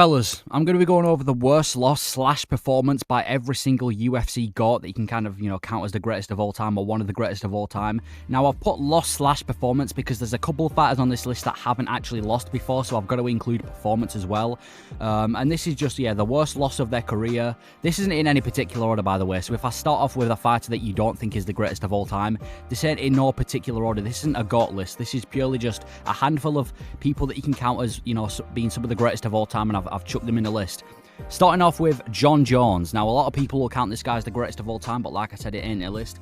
Fellas, I'm going to be going over the worst loss / performance by every single UFC GOAT that you can kind of, count as the greatest of all time or one of the greatest of all time. Now, I've put loss / performance because there's a couple of fighters on this list that haven't actually lost before, so I've got to include performance as well. And this is just, the worst loss of their career. This isn't in any particular order, by the way, so if I start off with a fighter that you don't think is the greatest of all time, this ain't in no particular order. This isn't a GOAT list. This is purely just a handful of people that you can count as, being some of the greatest of all time, and I've chucked them in the list. Starting off with Jon Jones. Now, a lot of people will count this guy as the greatest of all time, but like I said, it ain't a list.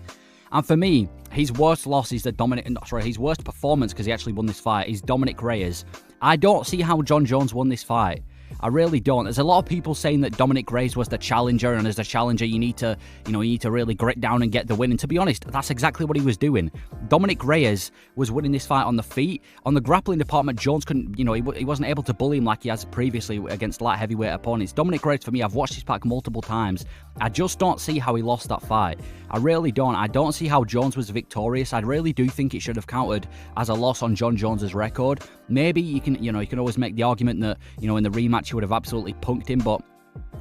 And for me, his worst loss is his worst performance, because he actually won this fight, is Dominic Reyes. I don't see how Jon Jones won this fight. I really don't. There's a lot of people saying that Dominic Reyes was the challenger, and as a challenger, you need to really grit down and get the win. And to be honest, that's exactly what he was doing. Dominic Reyes was winning this fight on the feet. On the grappling department, Jones couldn't, he wasn't able to bully him like he has previously against light heavyweight opponents. Dominic Reyes, for me, I've watched this fight multiple times. I just don't see how he lost that fight. I really don't. I don't see how Jones was victorious. I really do think it should have counted as a loss on Jon Jones's record. Maybe you can always make the argument that, in the rematch he would have absolutely punked him, but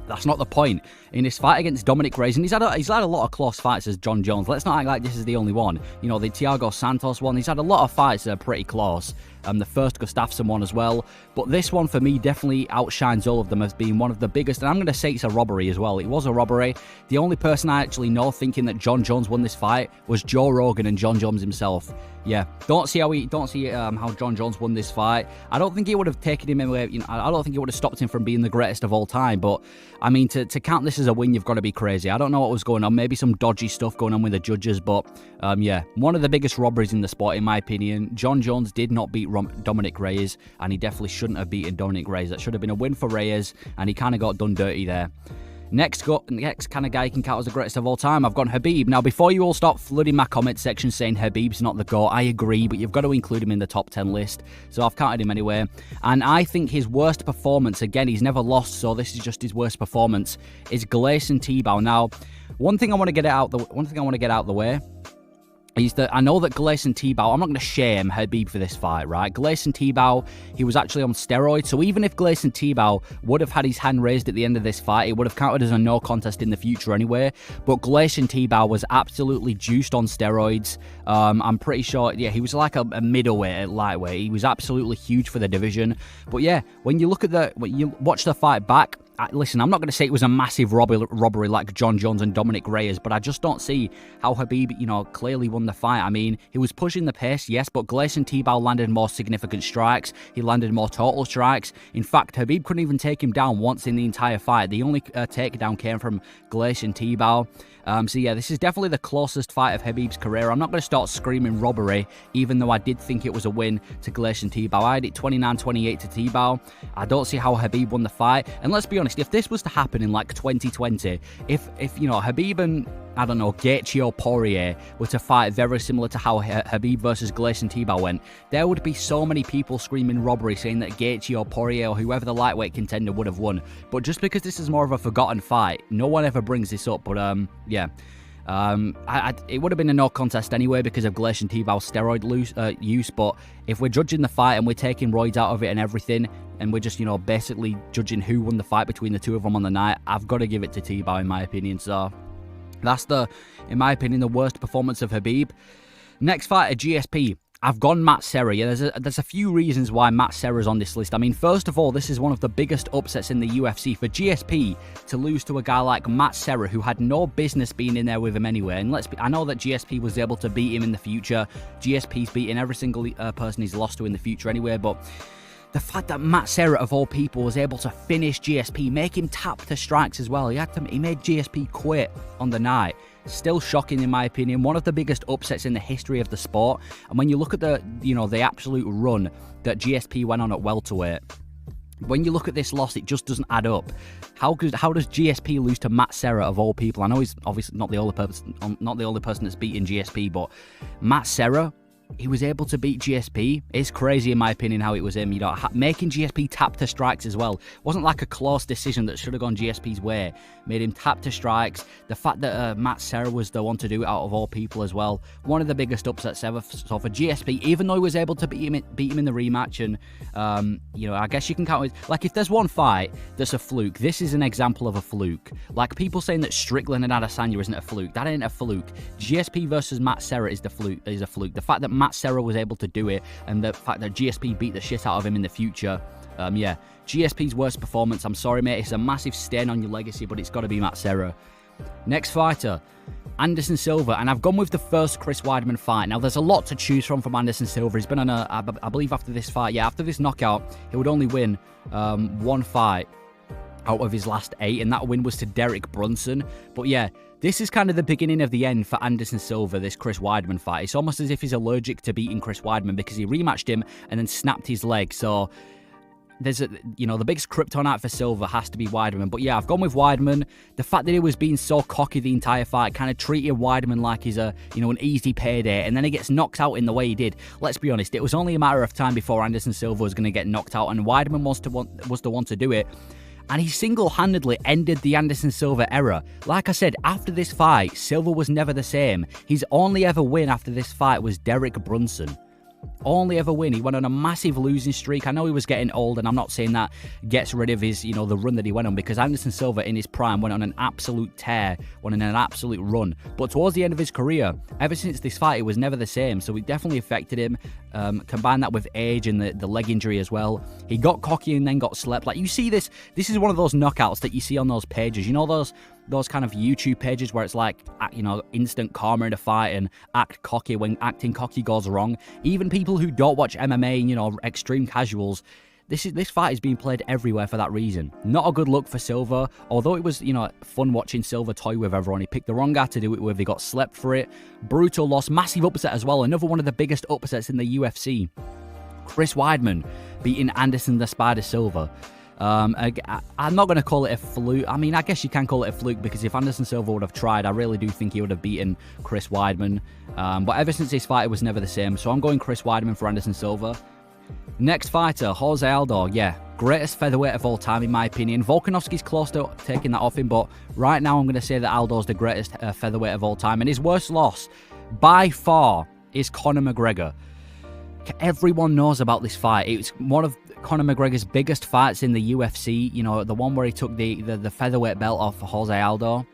that's not the point. In this fight against Dominic Reyes, and he's had a lot of close fights as Jon Jones. Let's not act like this is the only one. The Thiago Santos one, he's had a lot of fights that are pretty close. The first Gustafsson one as well. But this one, for me, definitely outshines all of them as being one of the biggest. And I'm going to say it's a robbery as well. It was a robbery. The only person I actually know thinking that Jon Jones won this fight was Joe Rogan and Jon Jones himself. Yeah, don't see how Jon Jones won this fight. I don't think it would have taken him away. I don't think it would have stopped him from being the greatest of all time. But I mean, to count this as a win, you've got to be crazy. I don't know what was going on. Maybe some dodgy stuff going on with the judges. But one of the biggest robberies in the sport, in my opinion. Jon Jones did not beat Dominic Reyes, and he definitely shouldn't have beaten Dominic Reyes. That should have been a win for Reyes, and he kind of got done dirty there. Next kind of guy you can count as the greatest of all time, I've gone Khabib. Now, before you all start flooding my comment section saying Khabib's not the GOAT, I agree, but you've got to include him in the top 10 list. So I've counted him anyway. And I think his worst performance, again, he's never lost, so this is just his worst performance, is Gleison Tibau. Now, one thing I want to get out the way is that I know that Gleison Tibau, I'm not going to shame Khabib for this fight, right? Gleison Tibau, he was actually on steroids, so even if Gleison Tibau would have had his hand raised at the end of this fight, it would have counted as a no contest in the future anyway. But Gleison Tibau was absolutely juiced on steroids. I'm pretty sure, he was like a middleweight at lightweight. He was absolutely huge for the division. But yeah, when you watch the fight back, listen, I'm not going to say it was a massive robbery like Jon Jones and Dominic Reyes, but I just don't see how Khabib, clearly won the fight. I mean, he was pushing the pace, yes, but Gleison Tibau landed more significant strikes. He landed more total strikes. In fact, Khabib couldn't even take him down once in the entire fight. The only takedown came from Gleison Tibau. So yeah, this is definitely the closest fight of Khabib's career. I'm not going to start screaming robbery, even though I did think it was a win to Gleison Tibau. I had it 29-28 to Tibau. I don't see how Khabib won the fight. And let's be honest, if this was to happen in like 2020, if Khabib and, I don't know, Gaethje or Poirier were to fight very similar to how Khabib versus Gleison Tibau went, there would be so many people screaming robbery, saying that Gaethje or Poirier or whoever the lightweight contender would have won. But just because this is more of a forgotten fight, no one ever brings this up. But it would have been a no contest anyway because of Gleison Tibau's steroid use. But if we're judging the fight and we're taking roids out of it and everything, and we're just, basically judging who won the fight between the two of them on the night, I've got to give it to Tibau, in my opinion. So that's in my opinion, the worst performance of Khabib. Next fight, a GSP. I've gone Matt Serra. Yeah, there's a few reasons why Matt Serra's on this list. I mean, first of all, this is one of the biggest upsets in the UFC. For GSP to lose to a guy like Matt Serra, who had no business being in there with him anyway. And I know that GSP was able to beat him in the future. GSP's beaten every single person he's lost to in the future anyway, but the fact that Matt Serra, of all people, was able to finish GSP, make him tap the strikes as well. He made GSP quit on the night. Still shocking, in my opinion. One of the biggest upsets in the history of the sport. And when you look at the absolute run that GSP went on at welterweight, when you look at this loss, it just doesn't add up. How does GSP lose to Matt Serra, of all people? I know he's obviously not the only person that's beaten GSP, but Matt Serra, he was able to beat GSP. It's crazy, in my opinion, how it was him. You know, making GSP tap to strikes as well. It wasn't like a close decision that should have gone GSP's way. Made him tap to strikes. The fact that Matt Serra was the one to do it out of all people as well. One of the biggest upsets ever. So for GSP, even though he was able to beat him in the rematch, and you know, I guess you can count it. Like, if there's one fight that's a fluke, this is an example of a fluke. Like, people saying that Strickland and Adesanya isn't a fluke. That ain't a fluke. GSP versus Matt Serra is a fluke. The fact that Matt Serra was able to do it, and the fact that GSP beat the shit out of him in the future, yeah, GSP's worst performance. I'm sorry, mate, it's a massive stain on your legacy, but it's got to be Matt Serra. Next fighter, Anderson Silva, and I've gone with the first Chris Weidman fight. Now, there's a lot to choose from Anderson Silva. He's been on I believe after this fight, yeah, after this knockout, he would only win one fight out of his last 8, and that win was to Derek Brunson. But yeah, this is kind of the beginning of the end for Anderson Silva, this Chris Weidman fight. It's almost as if he's allergic to beating Chris Weidman because he rematched him and then snapped his leg. So there's the biggest kryptonite for Silva has to be Weidman. But yeah, I've gone with Weidman. The fact that he was being so cocky the entire fight, kind of treated Weidman like he's an easy payday, and then he gets knocked out in the way he did. Let's be honest, it was only a matter of time before Anderson Silva was going to get knocked out, and Weidman was the one to do it. And he single-handedly ended the Anderson Silva era. Like I said, after this fight, Silva was never the same. His only ever win after this fight was Derek Brunson. Only ever win. He went on a massive losing streak. I know he was getting old, and I'm not saying that gets rid of his, the run that he went on, because Anderson Silva in his prime went on an absolute tear, went on an absolute run. But towards the end of his career, ever since this fight, it was never the same. So it definitely affected him. Combine that with age and the leg injury as well. He got cocky and then got slept. Like, you see this is one of those knockouts that you see on those pages. You know those kind of YouTube pages where it's like, instant karma in a fight and act cocky when acting cocky goes wrong. Even people who don't watch MMA, extreme casuals, this fight is being played everywhere for that reason. Not a good look for Silva, although it was, fun watching Silva toy with everyone. He picked the wrong guy to do it with. He got slept for it. Brutal loss. Massive upset as well. Another one of the biggest upsets in the UFC. Chris Weidman beating Anderson the Spider Silva. I'm not going to call it a fluke. I mean, I guess you can call it a fluke, because if Anderson Silva would have tried, I really do think he would have beaten Chris Weidman. But ever since this fight, it was never the same. So I'm going Chris Weidman for Anderson Silva. Next fighter, Jose Aldo. Yeah, greatest featherweight of all time, in my opinion. Volkanovski's close to taking that off him, but right now I'm going to say that Aldo's the greatest featherweight of all time. And his worst loss, by far, is Conor McGregor. Everyone knows about this fight. It's one of Conor McGregor's biggest fights in the UFC, the one where he took the featherweight belt off Jose Aldo.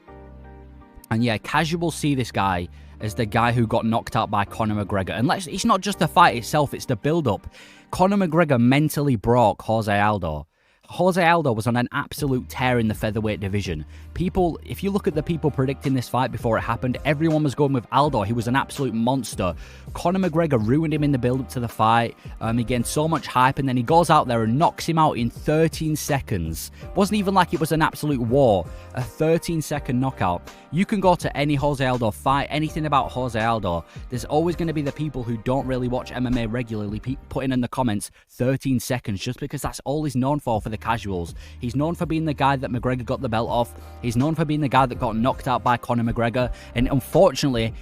And yeah, casuals see this guy as the guy who got knocked out by Conor McGregor. And it's not just the fight itself, it's the build-up. Conor McGregor mentally broke Jose Aldo. Jose Aldo was on an absolute tear in the featherweight division. People, if you look at the people predicting this fight before it happened, everyone was going with Aldo. He was an absolute monster. Conor McGregor ruined him in the build-up to the fight. He gained so much hype, and then he goes out there and knocks him out in 13 seconds. Wasn't even like it was an absolute war. A 13-second knockout. You can go to any Jose Aldo fight, anything about Jose Aldo. There's always going to be the people who don't really watch MMA regularly putting in the comments 13 seconds, just because that's all he's known for the casuals. He's known for being the guy that McGregor got the belt off. He's known for being the guy that got knocked out by Conor McGregor. And unfortunately,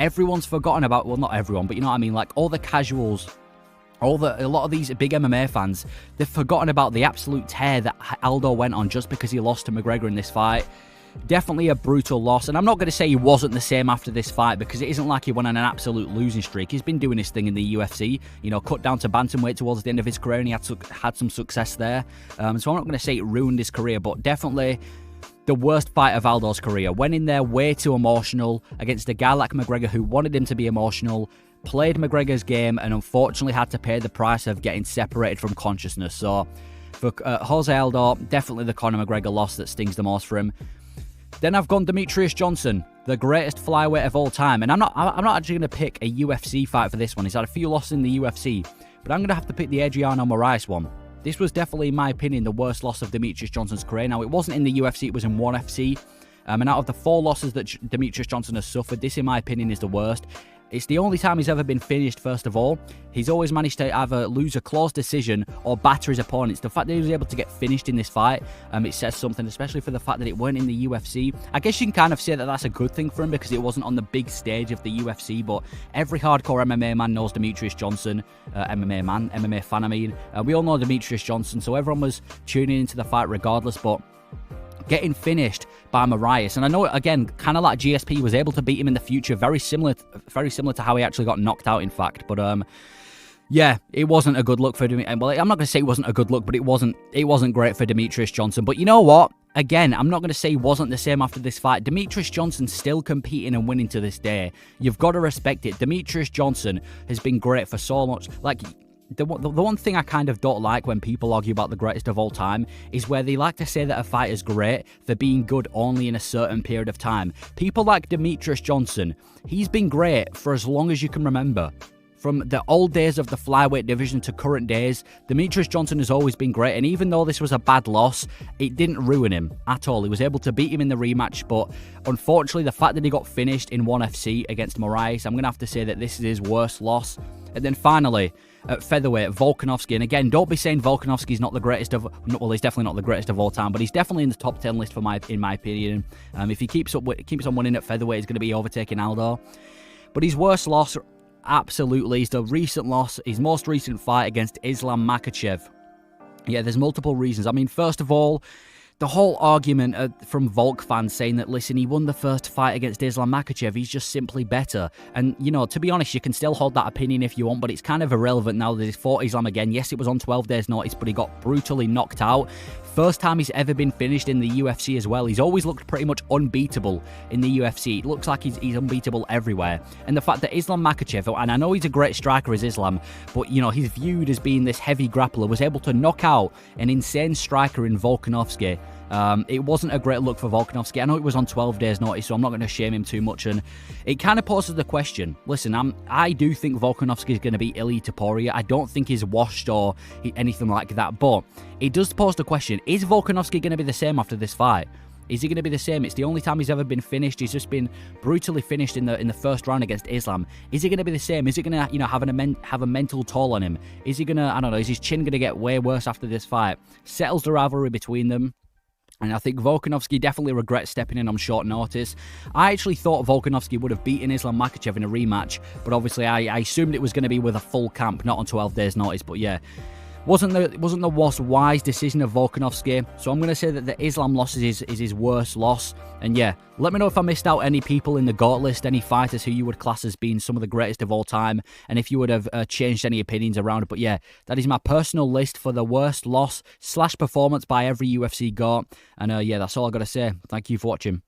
everyone's forgotten about, well, not everyone, but you know what I mean, like all the casuals, a lot of these big MMA fans, they've forgotten about the absolute tear that Aldo went on just because he lost to McGregor in this fight. Definitely a brutal loss, and I'm not going to say he wasn't the same after this fight, because it isn't like he went on an absolute losing streak. He's been doing his thing in the UFC, cut down to bantamweight towards the end of his career, and he had some success there. So I'm not going to say it ruined his career, but definitely the worst fight of Aldo's career. Went in there way too emotional against a guy like McGregor who wanted him to be emotional, played McGregor's game, and unfortunately had to pay the price of getting separated from consciousness. So for Jose Aldo, definitely the Conor McGregor loss that stings the most for him. Then I've gone Demetrius Johnson, the greatest flyweight of all time. And I'm not actually going to pick a UFC fight for this one. He's had a few losses in the UFC, but I'm going to have to pick the Adriano Moraes one. This was definitely, in my opinion, the worst loss of Demetrius Johnson's career. Now, it wasn't in the UFC, it was in ONE FC. And out of the 4 losses that Demetrius Johnson has suffered, this, in my opinion, is the worst. It's the only time he's ever been finished, first of all. He's always managed to either lose a close decision or batter his opponents. The fact that he was able to get finished in this fight, it says something, especially for the fact that it weren't in the UFC. I guess you can kind of say that that's a good thing for him because it wasn't on the big stage of the UFC, but every hardcore MMA man knows Demetrius Johnson. MMA fan, I mean. We all know Demetrius Johnson, so everyone was tuning into the fight regardless, but getting finished by Moraes, and I know, again, kind of like GSP was able to beat him in the future, very similar to how he actually got knocked out, in fact. But yeah, it wasn't a good look for Demetrius. Well, I'm not going to say it wasn't a good look, but it wasn't great for Demetrius Johnson. But you know what? Again, I'm not going to say he wasn't the same after this fight. Demetrius Johnson's still competing and winning to this day. You've got to respect it. Demetrius Johnson has been great for so much. Like, the one thing I kind of don't like when people argue about the greatest of all time is where they like to say that a fight is great for being good only in a certain period of time. People like Demetrius Johnson, he's been great for as long as you can remember. From the old days of the flyweight division to current days, Demetrius Johnson has always been great, and even though this was a bad loss, it didn't ruin him at all. He was able to beat him in the rematch, but unfortunately, the fact that he got finished in ONE FC against Moraes, I'm going to have to say that this is his worst loss. And then finally, at featherweight, Volkanovski. And again, don't be saying Volkanovski's not the greatest of... Well, he's definitely not the greatest of all time, but he's definitely in the top 10 list in my opinion. If he keeps on winning at featherweight, he's going to be overtaking Aldo. But his worst loss, absolutely, is the recent loss, his most recent fight against Islam Makhachev. Yeah, there's multiple reasons. I mean, first of all, the whole argument from Volk fans saying that, listen, he won the first fight against Islam Makhachev, he's just simply better. And, you know, to be honest, you can still hold that opinion if you want, but it's kind of irrelevant now that he's fought Islam again. Yes, it was on 12 days' notice, but he got brutally knocked out. First time he's ever been finished in the UFC as well. He's always looked pretty much unbeatable in the UFC. It looks like he's unbeatable everywhere. And the fact that Islam Makhachev, and I know he's a great striker as Islam, but, you know, he's viewed as being this heavy grappler, was able to knock out an insane striker in Volkanovski. It wasn't a great look for Volkanovski. I know it was on 12 days' notice, so I'm not going to shame him too much. And it kind of poses the question. Listen, I do think Volkanovski is going to be Ilia Topuria. I don't think he's washed or anything like that. But it does pose the question, is Volkanovski going to be the same after this fight? Is he going to be the same? It's the only time he's ever been finished. He's just been brutally finished in the first round against Islam. Is he going to be the same? Is it going to, you know, have a mental toll on him? Is he going to, I don't know, is his chin going to get way worse after this fight? Settles the rivalry between them. And I think Volkanovski definitely regrets stepping in on short notice. I actually thought Volkanovski would have beaten Islam Makhachev in a rematch, but obviously I assumed it was going to be with a full camp, not on 12 days' notice. But yeah, wasn't the most wise decision of Volkanovski. So I'm going to say that the Islam loss is his worst loss. And yeah, let me know if I missed out any people in the GOAT list, any fighters who you would class as being some of the greatest of all time, and if you would have changed any opinions around it. But yeah, that is my personal list for the worst loss / performance by every UFC GOAT. And yeah, that's all I got to say. Thank you for watching.